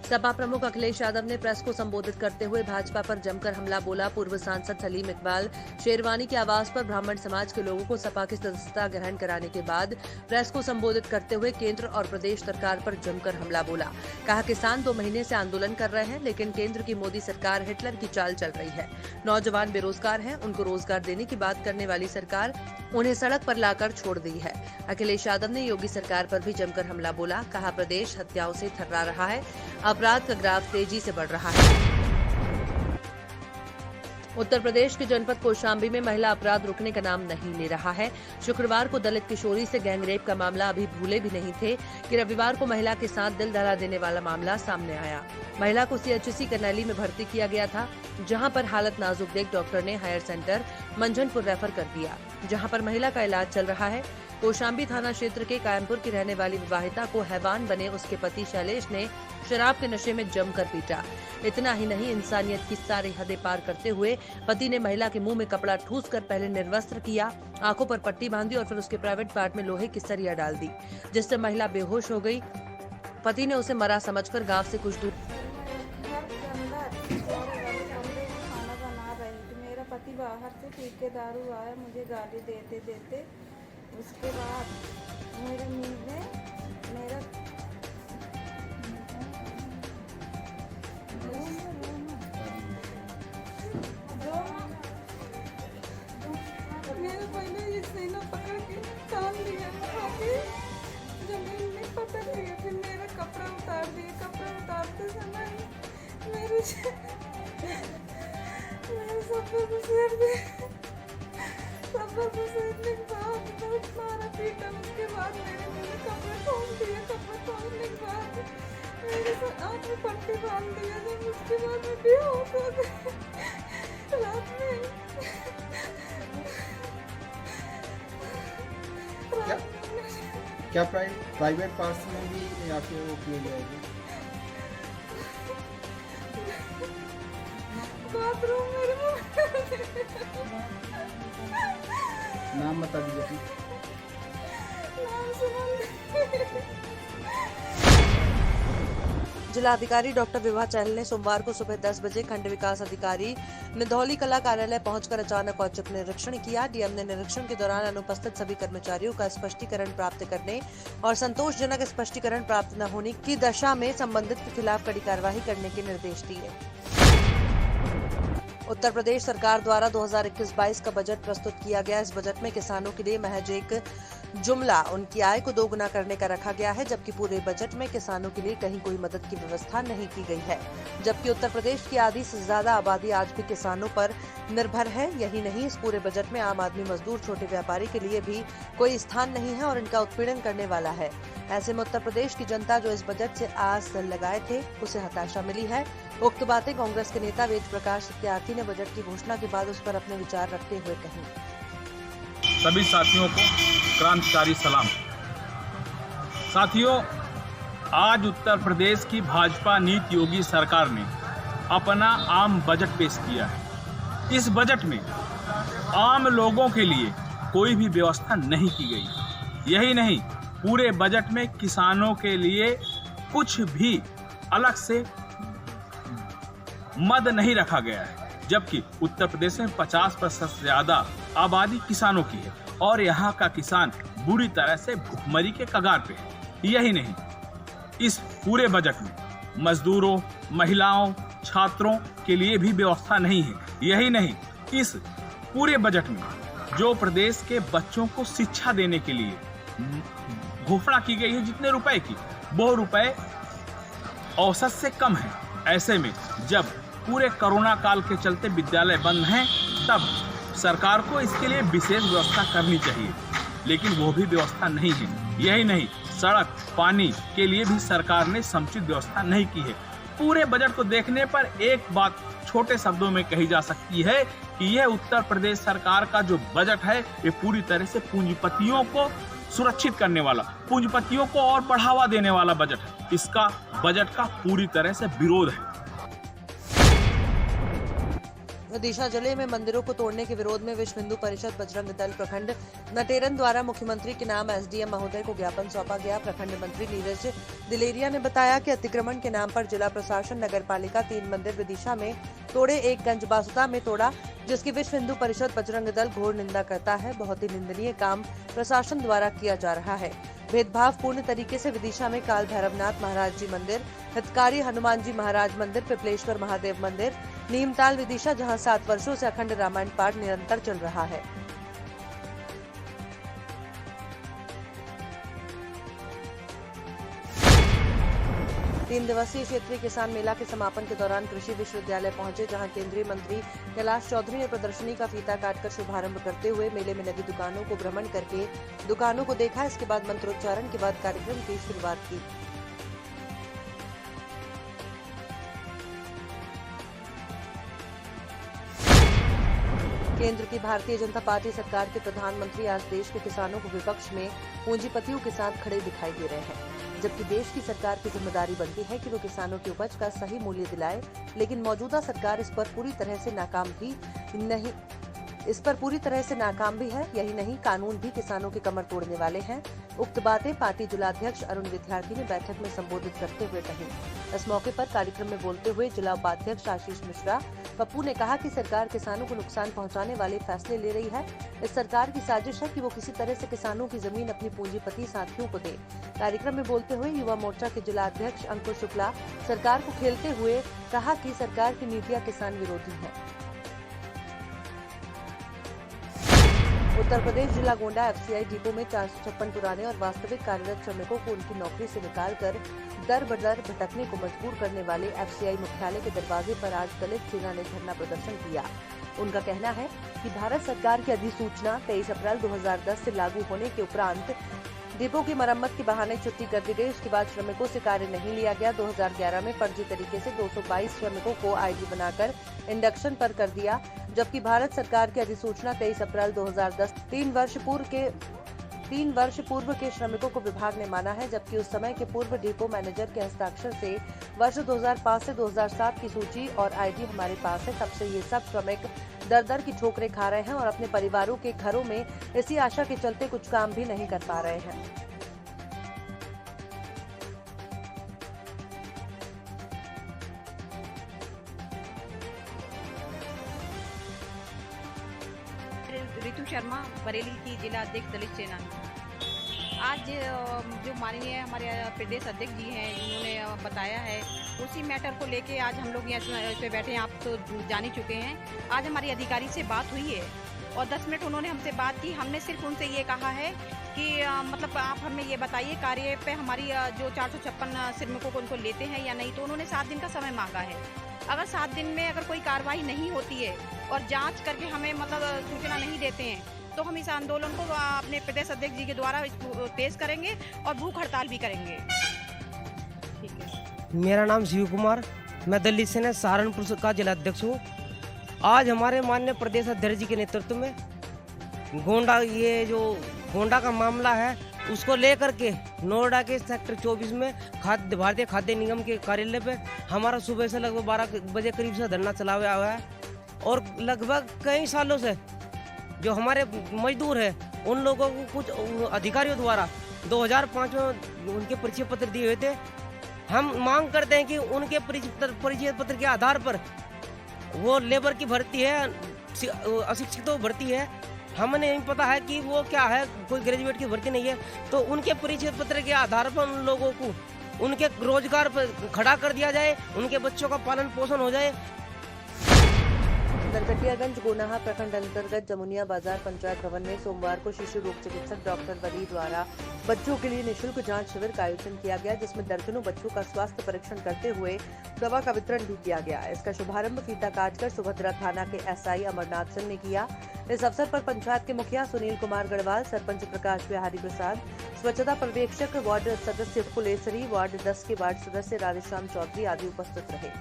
सपा प्रमुख अखिलेश यादव ने प्रेस को संबोधित करते हुए भाजपा पर जमकर हमला बोला। पूर्व सांसद सलीम इकबाल शेरवानी के आवास पर ब्राह्मण समाज के लोगों को सपा की सदस्यता ग्रहण कराने के बाद प्रेस को संबोधित करते हुए केंद्र और प्रदेश सरकार पर जमकर हमला बोला। कहा, किसान 2 महीने से आंदोलन कर रहे हैं, लेकिन केंद्र की मोदी सरकार हिटलर की चाल चल रही है। नौजवान बेरोजगार हैं, उनको रोजगार देने की बात करने वाली सरकार उन्हें सड़क पर लाकर छोड़ दी है। अखिलेश यादव ने योगी सरकार पर भी जमकर हमला बोला। कहा, प्रदेश हत्याओं से थर्रा रहा है, अपराध का ग्राफ तेजी से बढ़ रहा है। उत्तर प्रदेश के जनपद कौशाम्बी में महिला अपराध रुकने का नाम नहीं ले रहा है। शुक्रवार को दलित किशोरी से गैंगरेप का मामला अभी भूले भी नहीं थे कि रविवार को महिला के साथ दिल दहला देने वाला मामला सामने आया। महिला को सीएचसी करनैली में भर्ती किया गया था, जहां पर हालत नाजुक देख डॉक्टर ने हायर सेंटर मंझनपुर रेफर कर दिया, जहां पर महिला का इलाज चल रहा है। कौशाम्बी थाना क्षेत्र के कायमपुर की रहने वाली विवाहिता को हैवान बने उसके पति शैलेश ने शराब के नशे में जमकर पीटा। इतना ही नहीं, इंसानियत की सारी हदें पार करते हुए पति ने महिला के मुंह में कपड़ा ठूसकर पहले निर्वस्त्र किया, आंखों पर पट्टी बांधी और फिर उसके प्राइवेट पार्ट में लोहे की सरिया डाल दी, जिससे महिला बेहोश हो गई। पति ने उसे मरा समझकर गांव से कुछ दूर मेरा पति बाहर से पी के दारू आया, मुझे गाली देते देते उसके बाद मेरे मुंह में मेरा पहले ये सीना पकड़ के टान लिया, जमीन में पकड़ लिया, फिर मेरा कपड़ा उतार दिया। कपड़ा उतारते समय मेरे सफर घुसेड़ने के बाद बहुत मारा पीटा। उसके बाद मेरे मुंह में कपड़ा खोल दिया। कपड़ा खोलने के बाद मेरे आँख में पट्टी बांध दिया। जब उसके बाद मैं बेहोश हो गई रात में। क्या प्राइवेट पार्ट्स में भी आपके वो किए जाएंगे? बाथरूम मेरे नाम बता दीजिए। जिलाधिकारी डॉक्टर विभा चहल ने सोमवार को सुबह 10 बजे खंड विकास अधिकारी निधौली कला कार्यालय पहुंचकर अचानक औचक निरीक्षण किया। डीएम ने निरीक्षण के दौरान अनुपस्थित सभी कर्मचारियों का स्पष्टीकरण प्राप्त करने और संतोषजनक स्पष्टीकरण प्राप्त न होने की दशा में संबंधित के खिलाफ कड़ी कार्रवाई करने के निर्देश दिए। उत्तर प्रदेश सरकार द्वारा 2021-22 का बजट प्रस्तुत किया गया। इस बजट में किसानों के लिए महज एक जुमला उनकी आय को दोगुना करने का रखा गया है, जबकि पूरे बजट में किसानों के लिए कहीं कोई मदद की व्यवस्था नहीं की गई है। जबकि उत्तर प्रदेश की आधी से ज्यादा आबादी आज भी किसानों पर निर्भर है। यही नहीं, इस पूरे बजट में आम आदमी, मजदूर, छोटे व्यापारी के लिए भी कोई स्थान नहीं है और इनका उत्पीड़न करने वाला है। ऐसे में उत्तर प्रदेश की जनता जो इस बजट से आस लगाए थे, उसे हताशा मिली है। उक्त बातें कांग्रेस के नेता वेद प्रकाश सत्यार्थी ने बजट की घोषणा के बाद उस पर अपने विचार रखते हुए कही। सभी साथियों को क्रांतिकारी सलाम। साथियों, आज उत्तर प्रदेश की भाजपा नीति योगी सरकार ने अपना आम बजट पेश किया है। इस बजट में आम लोगों के लिए कोई भी व्यवस्था नहीं की गई। यही नहीं, पूरे बजट में किसानों के लिए कुछ भी अलग से मद नहीं रखा गया है, जबकि उत्तर प्रदेश में 50% से ज्यादा आबादी किसानों की है और यहाँ का किसान बुरी तरह से भुखमरी के कगार पे है। यही नहीं, इस पूरे बजट में मजदूरों, महिलाओं, छात्रों के लिए भी व्यवस्था नहीं है। यही नहीं, इस पूरे बजट में जो प्रदेश के बच्चों को शिक्षा देने के लिए घोषणा की गई है, जितने रुपए की, वो रुपए औसत से कम है। ऐसे में जब पूरे कोरोना काल के चलते विद्यालय बंद हैं, तब सरकार को इसके लिए विशेष व्यवस्था करनी चाहिए, लेकिन वो भी व्यवस्था नहीं है। यही नहीं, सड़क, पानी के लिए भी सरकार ने समुचित व्यवस्था नहीं की है। पूरे बजट को देखने पर एक बात छोटे शब्दों में कही जा सकती है कि यह उत्तर प्रदेश सरकार का जो बजट है, ये पूरी तरह से पूंजीपतियों को सुरक्षित करने वाला, पूंजीपतियों को और बढ़ावा देने वाला बजट है। इसका बजट का पूरी तरह से विरोध है। विदिशा जिले में मंदिरों को तोड़ने के विरोध में विश्व हिंदू परिषद बजरंग दल प्रखंड नटेरन द्वारा मुख्यमंत्री के नाम एसडीएम महोदय को ज्ञापन सौंपा गया। प्रखंड मंत्री नीरज दिलेरिया ने बताया कि अतिक्रमण के नाम पर जिला प्रशासन नगर पालिका 3 मंदिर विदिशा में तोड़े, एक गंजबासुता में तोड़ा, जिसकी विश्व हिंदू परिषद बजरंग दल घोर निंदा करता है। बहुत ही निंदनीय काम प्रशासन द्वारा किया जा रहा है। भेदभावपूर्ण तरीके से विदिशा में काल भैरवनाथ महाराज जी मंदिर, हितकारी हनुमान जी महाराज मंदिर, पिपलेश्वर महादेव मंदिर, नीमताल विदिशा, जहां 7 वर्षों से अखंड रामायण पाठ निरंतर चल रहा है। तीन दिवसीय क्षेत्रीय किसान मेला के समापन के दौरान कृषि विश्वविद्यालय पहुंचे, जहां केंद्रीय मंत्री कैलाश चौधरी ने प्रदर्शनी का फीता काटकर शुभारंभ करते हुए मेले में लगी दुकानों को भ्रमण करके दुकानों को देखा। इसके बाद मंत्रोच्चारण के बाद कार्यक्रम की शुरुआत की। केंद्र की भारतीय जनता पार्टी सरकार के प्रधानमंत्री आज देश के किसानों को विपक्ष में पूंजीपतियों के साथ खड़े दिखाई दे रहे हैं, जबकि देश की सरकार की जिम्मेदारी बनती है कि वो किसानों की उपज का सही मूल्य दिलाए। लेकिन मौजूदा सरकार इस पर पूरी तरह से नाकाम भी है। यही नहीं, कानून भी किसानों की कमर तोड़ने वाले हैं। उक्त बातें पार्टी जिलाध्यक्ष अरुण विद्यार्थी ने बैठक में संबोधित करते हुए कही। इस मौके पर कार्यक्रम में बोलते हुए जिला उपाध्यक्ष आशीष मिश्रा पप्पू ने कहा कि सरकार किसानों को नुकसान पहुंचाने वाले फैसले ले रही है। इस सरकार की साजिश है कि वो किसी तरह से किसानों की जमीन अपनी पूंजीपति साथियों को दे। कार्यक्रम में बोलते हुए युवा मोर्चा के जिला अध्यक्ष अंकुर शुक्ला सरकार को खेलते हुए कहा कि सरकार की नीतियां किसान विरोधी है। उत्तर प्रदेश जिला गोंडा एफसीआई डिपो में 456 पुराने और वास्तविक कार्यरत श्रमिकों को उनकी नौकरी से निकालकर दर बदर भटकने को मजबूर करने वाले एफसीआई मुख्यालय के दरवाजे पर आज दलित सेना ने धरना प्रदर्शन किया। उनका कहना है कि भारत सरकार की अधिसूचना 23 अप्रैल 2010 से लागू होने के उपरांत डिपो की मरम्मत के बहाने छुट्टी कर दी गई। उसके बाद श्रमिकों से कार्य नहीं लिया गया। 2011 में फर्जी तरीके से 222 श्रमिकों को आईडी बनाकर इंडक्शन पर कर दिया, जबकि भारत सरकार की अधिसूचना 23 अप्रैल 2010 3 वर्ष पूर्व के श्रमिकों को विभाग ने माना है, जबकि उस समय के पूर्व डिपो मैनेजर के हस्ताक्षर से वर्ष 2005 से 2007 की सूची और आईडी हमारे पास है। तब से ये सब श्रमिक दर की ठोकरें खा रहे हैं और अपने परिवारों के घरों में इसी आशा के चलते कुछ काम भी नहीं कर पा रहे हैं। ऋतु शर्मा, बरेली की जिला अध्यक्ष दलित सेना। आज जो माननीय हमारे प्रदेश अध्यक्ष जी हैं, उन्होंने बताया है, उसी मैटर को लेके आज हम लोग यहाँ पे बैठे हैं। आप तो जान ही चुके हैं। आज हमारी अधिकारी से बात हुई है और 10 मिनट उन्होंने हमसे बात की। हमने सिर्फ उनसे ये कहा है कि मतलब आप हमें ये बताइए कार्य पे हमारी जो 456 श्रमिकों को उनको लेते हैं या नहीं। तो उन्होंने 7 दिन का समय मांगा है। अगर 7 दिन में अगर कोई कार्रवाई नहीं होती है और जांच करके हमें मतलब सूचना नहीं देते हैं, तो हम इस आंदोलन को अपने प्रदेश अध्यक्ष जी के द्वारा पेश करेंगे और भूख हड़ताल भी करेंगे। ठीक है। मेरा नाम शिव कुमार, मैं दलित सेना सहारनपुर का जिला अध्यक्ष हूँ। आज हमारे माननीय प्रदेश अध्यक्ष जी के नेतृत्व में गोंडा का मामला है, उसको लेकर के नोएडा के सेक्टर 24 में भारतीय खाद्य निगम के कार्यालय पे हमारा सुबह से लगभग 12 बजे करीब से धरना चला हुआ है। और लगभग कई सालों से जो हमारे मजदूर हैं, उन लोगों को कुछ अधिकारियों द्वारा 2005 में उनके परिचय पत्र दिए हुए थे। हम मांग करते हैं कि उनके परिचय पत्र के आधार पर वो लेबर की भर्ती है, अशिक्षितों भर्ती है। हमें नहीं पता है कि वो क्या है, कोई ग्रेजुएट की भर्ती नहीं है। तो उनके परिचय पत्र के आधार पर उन लोगों को उनके रोजगार पर खड़ा कर दिया जाए, उनके बच्चों का पालन पोषण हो जाए। नरकटियागंज गोनाहा प्रखंड अंतर्गत जमुनिया बाजार पंचायत भवन में सोमवार को शिशु रोग चिकित्सक डॉक्टर वली द्वारा बच्चों के लिए निःशुल्क जांच शिविर का आयोजन किया गया, जिसमें दर्जनों बच्चों का स्वास्थ्य परीक्षण करते हुए दवा का वितरण भी किया गया। इसका शुभारंभ फीता काटकर सुभद्रा थाना के एसआई अमरनाथ सिंह ने किया। इस अवसर पर पंचायत के मुखिया सुनील कुमार गढ़वाल, सरपंच प्रकाश बिहारी प्रसाद, स्वच्छता पर्यवेक्षक वार्ड सदस्य फुलेसरी, वार्ड 10 के वार्ड सदस्य राधेश्याम चौधरी आदि उपस्थित रहे।